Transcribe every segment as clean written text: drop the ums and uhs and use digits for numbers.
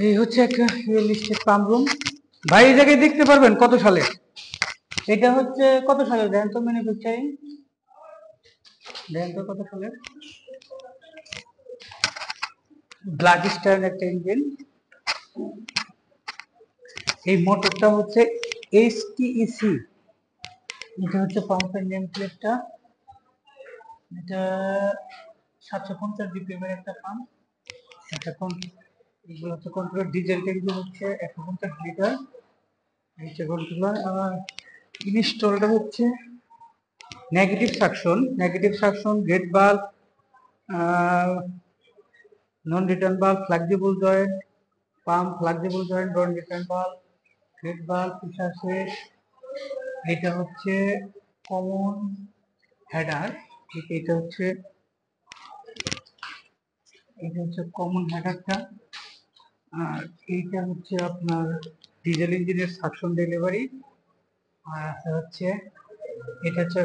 এই হচ্ছে একটা রিয়েলিস্টিক পাম্প রুম। ভাই এই জায়গায় দেখতে পারবেন কত সালে, এটা হচ্ছে কত সালে দেন তো ম্যানুফ্যাকচারিং, দেন তো কত সালে। ব্ল্যাক স্টার একটা ইঞ্জিন। এই মোটরটা হচ্ছে HTEC, এটা হচ্ছে পাম্পের নেম প্লেটটা। এটা 750 BPM এর একটা পাম্প। এখন এগুলো হচ্ছে কন্ট্রোলার, ডিজেল ট্যাঙ্কি হচ্ছে 150 লিটার, নিচে কন্ট্রোলার। আর ইনস্টলটা হচ্ছে নেগেটিভ সাকশন, গেট বাল্ব, নন return bulb, flexible joint, pump flexible joint, নন return bulb, gate bulb, pressure switch. এটা হচ্ছে কমন হেডার, ঠিক এটা হচ্ছে কমন হেডারটা। আর এইটা হচ্ছে আপনার ডিজেল ইঞ্জিনের সাকশন ডেলিভারি। আর হচ্ছে এটা হচ্ছে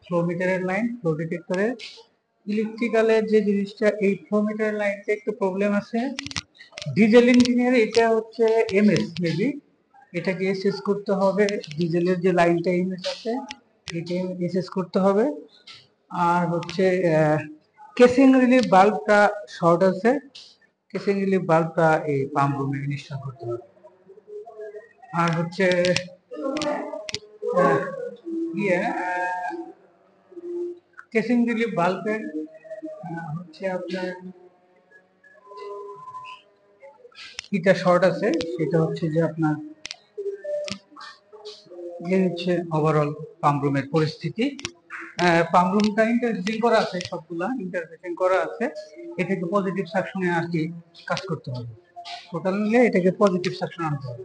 ফ্লো মিটারের লাইন, ফ্লো ডিটেক্টরের। ইলেকট্রিক্যালের যে জিনিসটা, এই ফ্লো মিটারের লাইনটা একটু প্রবলেম আছে। ডিজেল ইঞ্জিনের এটা হচ্ছে এমএস মেবি, এটাকে এসএস করতে হবে। ডিজেলের যে লাইনটা এমএস আছে, এটা এসএস করতে হবে। আর হচ্ছে কেসিং রিলিফ বাল্বটা শর্ট আছে, কেসিং রিলিফ বাল্বটা এই পাম্প রুমে ইনস্টল করতে হবে। আর হচ্ছে ইয়ে কেসিং রিলিফ বাল্বের হচ্ছে আপনার এটা শর্ট আছে, সেটা হচ্ছে যে আপনার হচ্ছে ওভারঅল পাম্প রুমের পরিস্থিতি। পাম্প রুমটা ইন্টারফেসিং করা আছে, সবগুলা ইন্টারফেসিং করা আছে। এটাকে পজিটিভ সাকশনে আর কি কাজ করতে হবে, টোটাল মিলে এটাকে পজিটিভ সাকশন আনতে হবে।